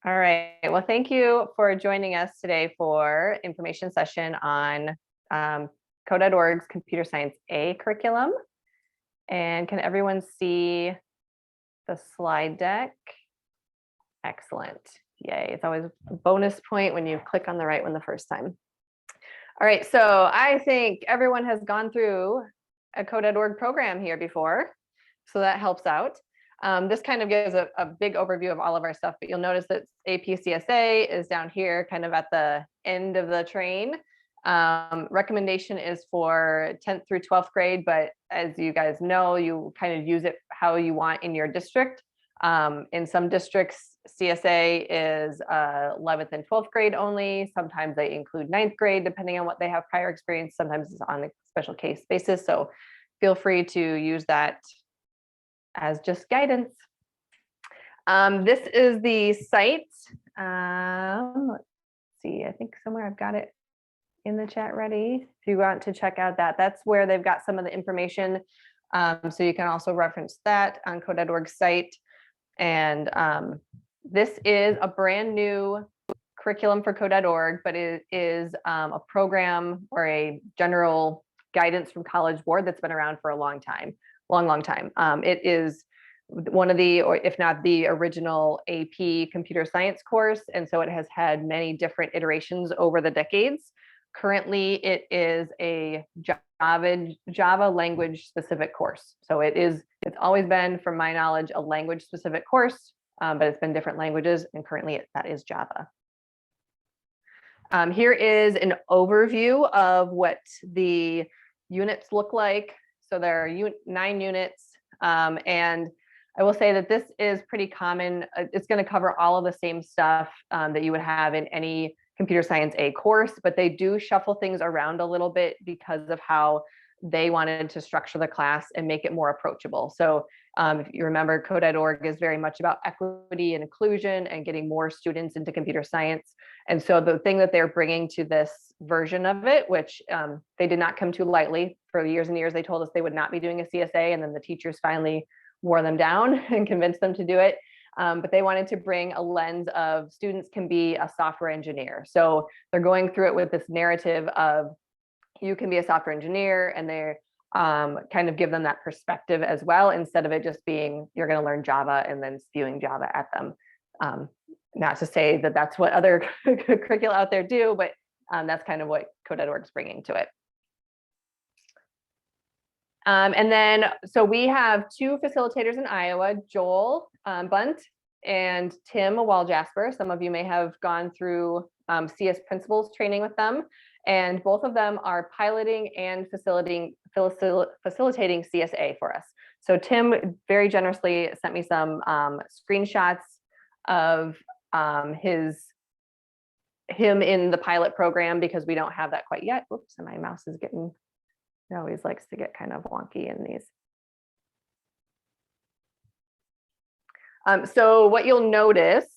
All right. Well, thank you for joining us today for information session on Code.org's Computer Science A curriculum. And can everyone see the slide deck? Excellent. Yay. It's always a bonus point when you click on the right one the first time. All right. So I think everyone has gone through a Code.org program here before. So that helps out. This kind of gives a big overview of all of our stuff, but you'll notice that APCSA is down here kind of at the end of the train. Recommendation is for 10th through 12th grade, but as you guys know, you kind of use it how you want in your district. In some districts, CSA is 11th and 12th grade only. Sometimes they include 9th grade, depending on what they have prior experience. Sometimes it's on a special case basis. So feel free to use that as just guidance. This is the site. Let's see, I think somewhere I've got it in the chat ready. If you want to check out that, that's where they've got some of the information. So you can also reference that on Code.org's site. And this is a brand new curriculum for Code.org, but it is a program or a general guidance from College Board that's been around for a long time. Long time. It is one of the, or if not the original AP computer science course. And so it has had many different iterations over the decades. Currently, it is a Java language specific course. So it's always been, from my knowledge, a language specific course, but it's been different languages. And currently that is Java. Here is an overview of what the units look like. So there are 9 units, and I will say that this is pretty common. It's going to cover all of the same stuff that you would have in any computer science A course, but they do shuffle things around a little bit because of how they wanted to structure the class and make it more approachable. So if you remember, Code.org is very much about equity and inclusion and getting more students into computer science. And so the thing that they're bringing to this version of it, which they did not come to lightly. For years and years, they told us they would not be doing a CSA, and then the teachers finally wore them down and convinced them to do it. But they wanted to bring a lens of students can be a software engineer. So they're going through it with this narrative of you can be a software engineer, and they're kind of give them that perspective as well, instead of it just being you're going to learn Java and then spewing Java at them. Not to say that that's what other curricula out there do, but that's kind of what Code.org is bringing to it. And then, so we have 2 facilitators in Iowa, Joel Bunt and Tim Wall-Jasper. Some of you may have gone through CS principals training with them, and both of them are piloting and facilitating CSA for us. So Tim very generously sent me some screenshots of him in the pilot program, because we don't have that quite yet. Whoops, and my mouse is getting, it always likes to get kind of wonky in these. So what you'll notice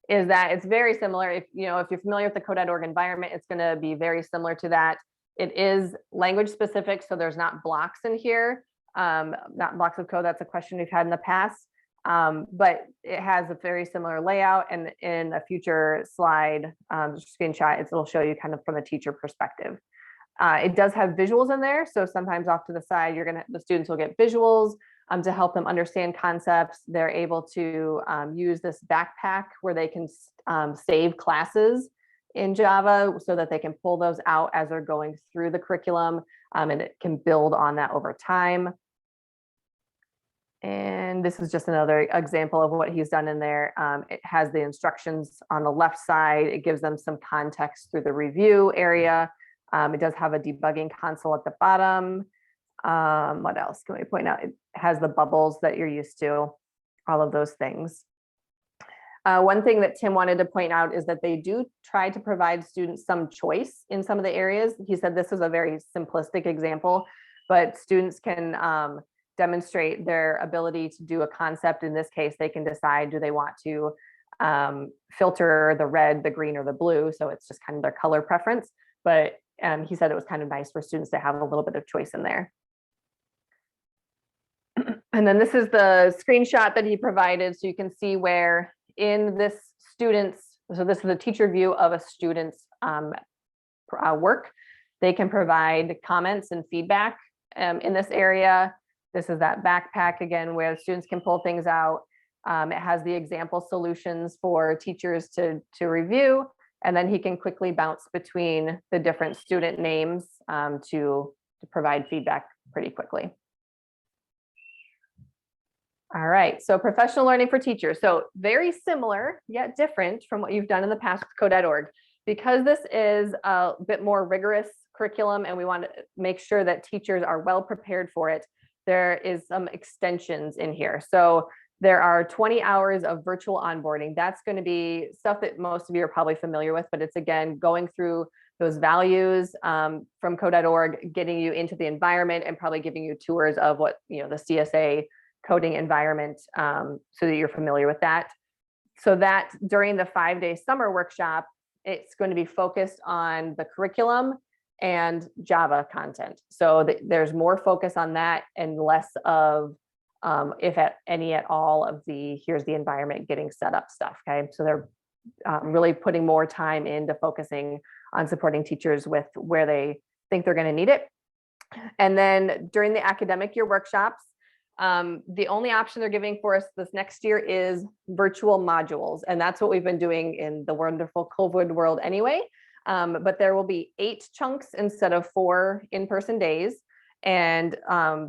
is that it's very similar. If you're familiar with the Code.org environment, it's going to be very similar to that. It is language specific, so there's not blocks in here, not blocks of code. That's a question we've had in the past, but it has a very similar layout. And in a future slide, screenshot, it'll show you kind of from the teacher perspective. It does have visuals in there, so sometimes off to the side, the students will get visuals to help them understand concepts. They're able to use this backpack where they can save classes in Java so that they can pull those out as they're going through the curriculum, and it can build on that over time. And this is just another example of what he's done in there. It has the instructions on the left side. It gives them some context through the review area. It does have a debugging console at the bottom. What else can we point out? It has the bubbles that you're used to, all of those things. One thing that Tim wanted to point out is that they do try to provide students some choice in some of the areas. He said this is a very simplistic example, but students can demonstrate their ability to do a concept. In this case, they can decide, do they want to filter the red, the green, or the blue? So it's just kind of their color preference. But he said it was kind of nice for students to have a little bit of choice in there. And then this is the screenshot that he provided. So you can see where in this students, so this is a teacher view of a student's work. They can provide comments and feedback in this area. This is that backpack again, where students can pull things out. It has the example solutions for teachers to review, and then he can quickly bounce between the different student names to provide feedback pretty quickly. All right, so professional learning for teachers. So very similar, yet different from what you've done in the past with code.org. Because this is a bit more rigorous curriculum and we want to make sure that teachers are well prepared for it, there is some extensions in here. So there are 20 hours of virtual onboarding. That's going to be stuff that most of you are probably familiar with, but it's again going through those values from code.org, getting you into the environment and probably giving you tours of what, the CSA coding environment so that you're familiar with that. So that during the 5-day summer workshop, it's going to be focused on the curriculum and Java content. So there's more focus on that and less of, if at any at all, of the here's the environment getting set up stuff. Okay, so they're really putting more time into focusing on supporting teachers with where they think they're going to need it. And then during the academic year workshops, the only option they're giving for us this next year is virtual modules. And that's what we've been doing in the wonderful COVID world anyway. But there will be 8 chunks instead of 4 in-person days. And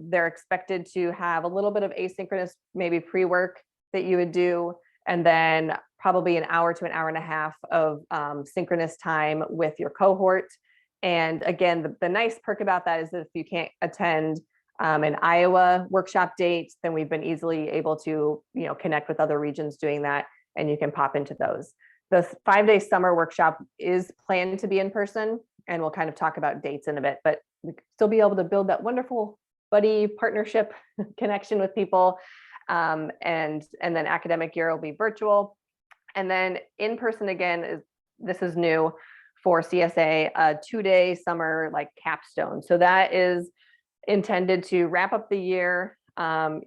they're expected to have a little bit of asynchronous, maybe pre-work that you would do, and then probably an hour to an hour and a half of synchronous time with your cohort. And again, the nice perk about that is that if you can't attend an Iowa workshop date, then we've been easily able to, connect with other regions doing that, and you can pop into those. The 5-day summer workshop is planned to be in person, and we'll kind of talk about dates in a bit, but we still be able to build that wonderful buddy partnership connection with people. And then academic year will be virtual. And then in person again, this is new for CSA, a 2-day summer capstone. So that is intended to wrap up the year, kind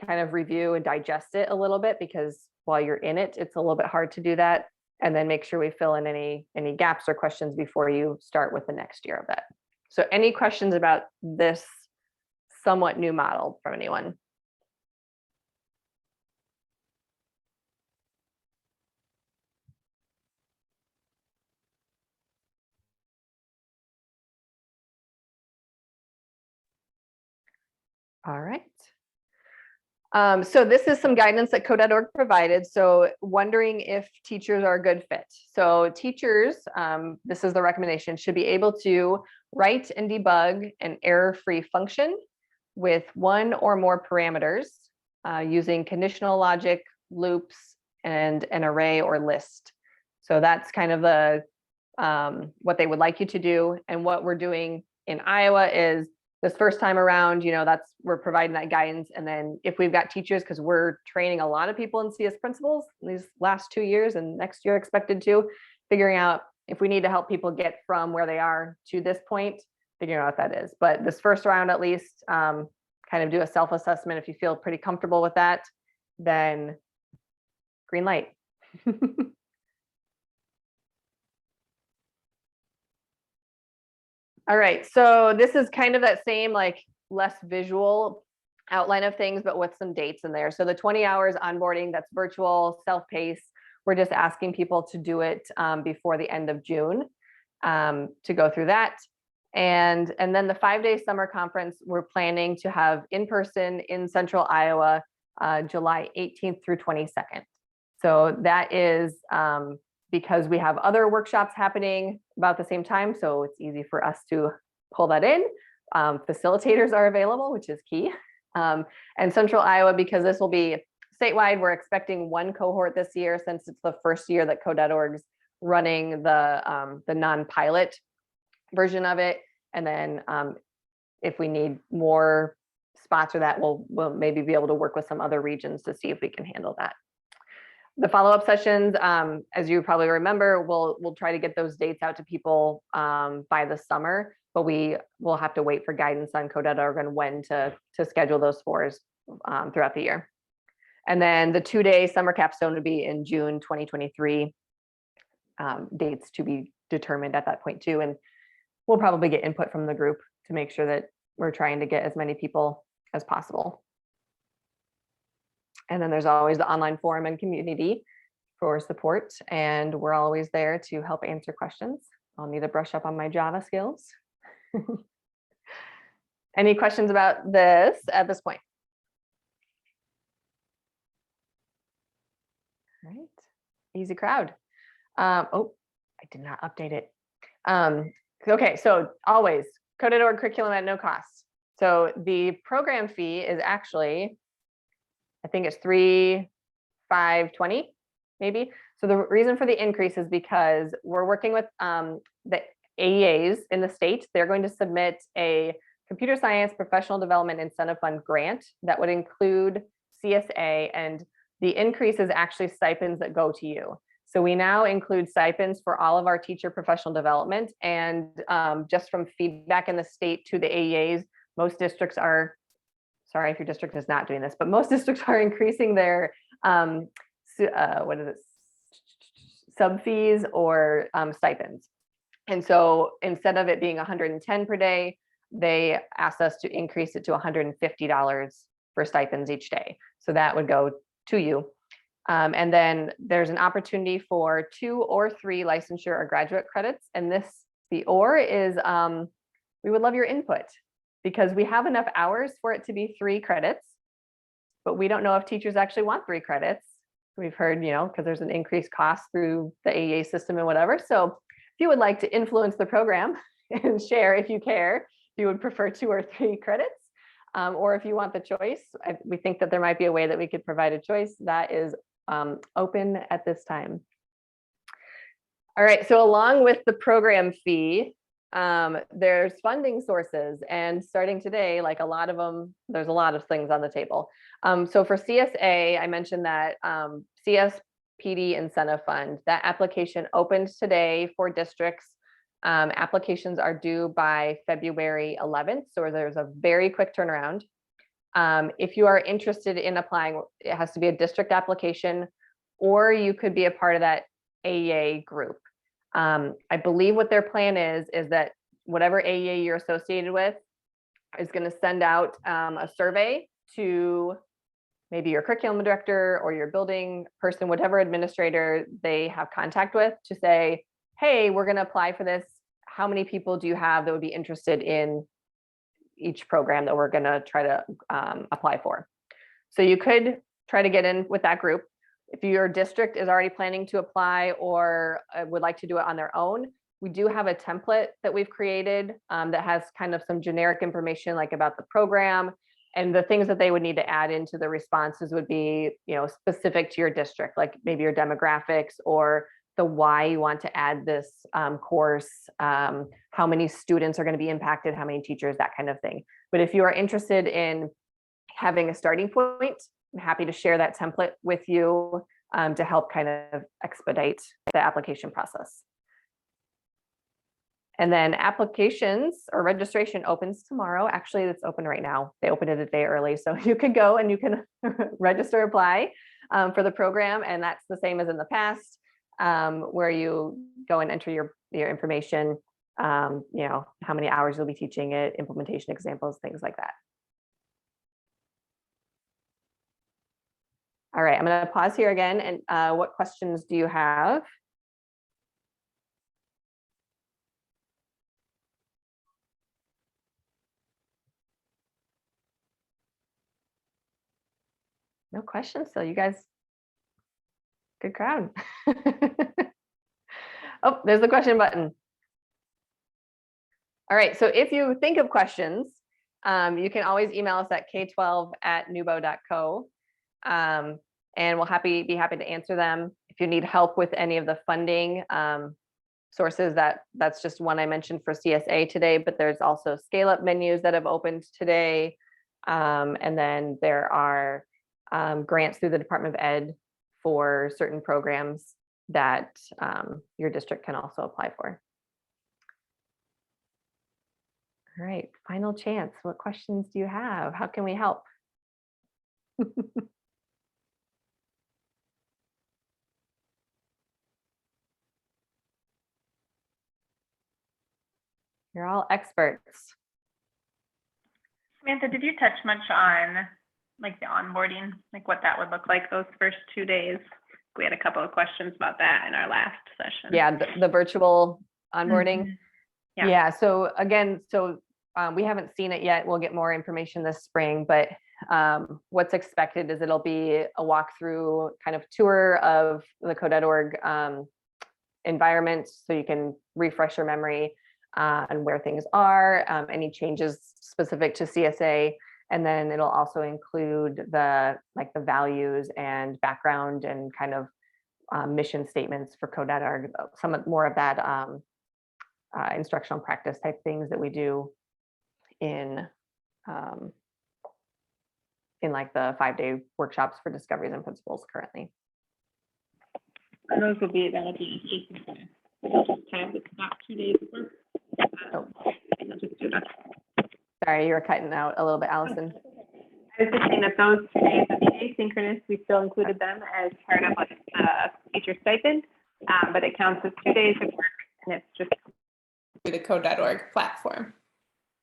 of review and digest it a little bit, because while you're in it, it's a little bit hard to do that. And then make sure we fill in any gaps or questions before you start with the next year of that. So any questions about this somewhat new model from anyone? All right. So this is some guidance that code.org provided. So wondering if teachers are a good fit. So teachers, this is the recommendation, should be able to write and debug an error-free function with 1 or more parameters using conditional logic, loops, and an array or list. So that's kind of the what they would like you to do. And what we're doing in Iowa is this first time around, we're providing that guidance. And then if we've got teachers, because we're training a lot of people in CS principles these last 2 years and next year expected to, figuring out if we need to help people get from where they are to this point, figuring out what that is. But this first round, at least, kind of do a self-assessment. If you feel pretty comfortable with that, then green light. All right, so this is kind of that same less visual outline of things, but with some dates in there. So the 20 hours onboarding, that's virtual, self-paced. We're just asking people to do it before the end of June to go through that. And then the 5-day summer conference, we're planning to have in person in Central Iowa, July 18th through 22nd. So that is because we have other workshops happening about the same time. So it's easy for us to pull that in. Facilitators are available, which is key. And Central Iowa, because this will be statewide, we're expecting 1 cohort this year, since it's the first year that code.org's running the non-pilot version of it. And then if we need more spots or that, we'll maybe be able to work with some other regions to see if we can handle that. The follow-up sessions, as you probably remember, we'll try to get those dates out to people by the summer, but we will have to wait for guidance on code.org and when to schedule those fours throughout the year. And then the 2-day summer capstone would be in June 2023. Dates to be determined at that point too. And we'll probably get input from the group to make sure that we're trying to get as many people as possible. And then there's always the online forum and community for support. And we're always there to help answer questions. I'll need to brush up on my Java skills. Any questions about this at this point? All right, easy crowd. Oh, I did not update it. Okay, so always code.org curriculum at no cost. So the program fee is actually, I think it's $3,520 maybe. So the reason for the increase is because we're working with the AEAs in the state. They're going to submit a computer science professional development incentive fund grant that would include CSA, and the increase is actually stipends that go to you. So we now include stipends for all of our teacher professional development, and just from feedback in the state to the AEAs, most districts are, sorry if your district is not doing this, but most districts are increasing their what is it, sub fees or stipends. And so instead of it being $110 per day, they asked us to increase it to $150 for stipends each day. So that would go to you. And then there's an opportunity for 2 or 3 licensure or graduate credits. And the or is, we would love your input because we have enough hours for it to be 3 credits, but we don't know if teachers actually want 3 credits. We've heard, because there's an increased cost through the AEA system and whatever. So if you would like to influence the program and share, if you care, if you would prefer 2 or 3 credits, or if you want the choice, we think that there might be a way that we could provide a choice that is open at this time. All right, so along with the program fee, there's funding sources, and starting today, like a lot of them, there's a lot of things on the table. So for CSA, I mentioned that CSPD Incentive Fund, that application opened today for districts. Applications are due by February 11th, so there's a very quick turnaround. If you are interested in applying, it has to be a district application, or you could be a part of that AEA group. I believe what their plan is that whatever AEA you're associated with is going to send out a survey to maybe your curriculum director or your building person, whatever administrator they have contact with, to say, hey, we're going to apply for this. How many people do you have that would be interested in each program that we're going to try to apply for? So you could try to get in with that group. If your district is already planning to apply or would like to do it on their own, we do have a template that we've created that has kind of some generic information like about the program, and the things that they would need to add into the responses would be, specific to your district, like maybe your demographics or the why you want to add this course, how many students are going to be impacted, how many teachers, that kind of thing. But if you are interested in having a starting point, I'm happy to share that template with you to help kind of expedite the application process. And then applications or registration opens tomorrow. Actually, it's open right now. They opened it a day early, so you could go and you can register, apply for the program. And that's the same as in the past, where you go and enter your information, how many hours you'll be teaching it, implementation examples, things like that. All right, I'm going to pause here again. And what questions do you have? No questions. So you guys, good crowd. Oh, there's the question button. All right, so if you think of questions, you can always email us at k12@nubo.co. And we'll be happy to answer them. If you need help with any of the funding sources, that's just one I mentioned for CSA today, but there's also scale up menus that have opened today. And then there are grants through the Department of Ed for certain programs that your district can also apply for. All right, final chance. What questions do you have? How can we help? You're all experts. Samantha, did you touch much on like the onboarding, like what that would look like those first 2 days? We had a couple of questions about that in our last session. Yeah, the virtual onboarding. Mhm. Yeah. So again, we haven't seen it yet. We'll get more information this spring, but what's expected is it'll be a walkthrough kind of tour of the code.org environment, so you can refresh your memory on where things are, any changes specific to CSA, and then it'll also include the values and background and kind of mission statements for code.org, some more of that instructional practice type things that we do in like the 5-day workshops for discoveries and principles currently. And that'll be time. It's not 2 days worth. Oh. Sorry, you were cutting out a little bit, Allison. I was just saying that those 2 days of the asynchronous, we still included them as part of like teacher stipend, but it counts as 2 days of work, and it's just through the code.org platform.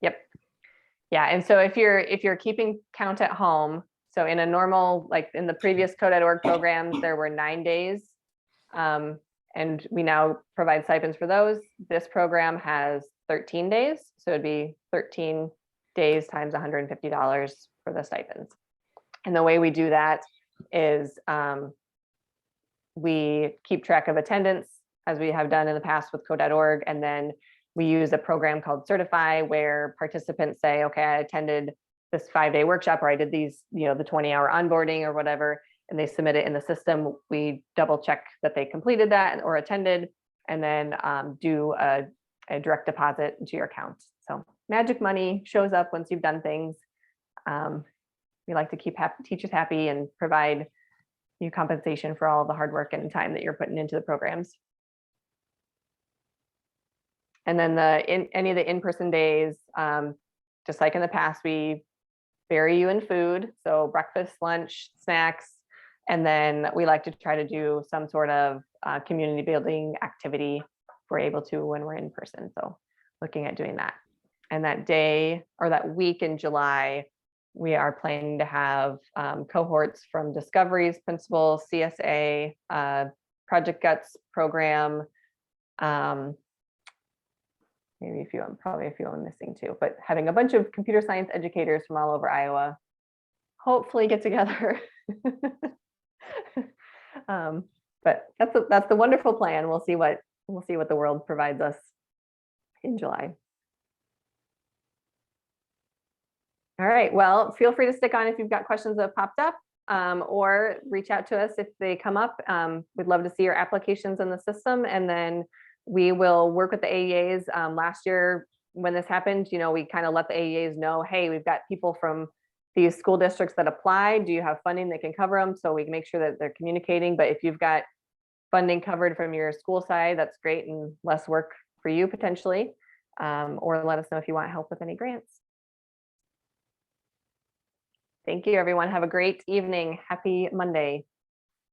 Yep. Yeah, and so if you're keeping count at home, so in a normal, like in the previous code.org programs, there were 9 days, and we now provide stipends for those. This program has 13 days, so it'd be 13 days times $150 for the stipends. And the way we do that is we keep track of attendance, as we have done in the past with code.org, and then we use a program called Certify, where participants say, okay, I attended this 5-day workshop, or I did these, the 20-hour onboarding or whatever, and they submit it in the system. We double check that they completed that or attended, and then do a direct deposit into your account. So magic money shows up once you've done things. We like to keep teachers happy and provide you compensation for all the hard work and time that you're putting into the programs. And then any of the in-person days, just like in the past, we bury you in food. So breakfast, lunch, snacks, and then we like to try to do some sort of community building activity if we're able to when we're in person. So looking at doing that. And that day or that week in July, we are planning to have cohorts from Discoveries, Principles, CSA, Project Guts program, maybe probably a few I'm missing too, but having a bunch of computer science educators from all over Iowa hopefully get together. But that's the wonderful plan. We'll see what the world provides us in July. All right, well, feel free to stick on if you've got questions that have popped up, or reach out to us if they come up. We'd love to see your applications in the system, and then we will work with the AEAs. Last year when this happened, we kind of let the AEAs know, hey, we've got people from these school districts that apply. Do you have funding that can cover them? So we can make sure that they're communicating. But if you've got funding covered from your school side, that's great, and less work for you potentially. Or let us know if you want help with any grants. Thank you, everyone. Have a great evening. Happy Monday.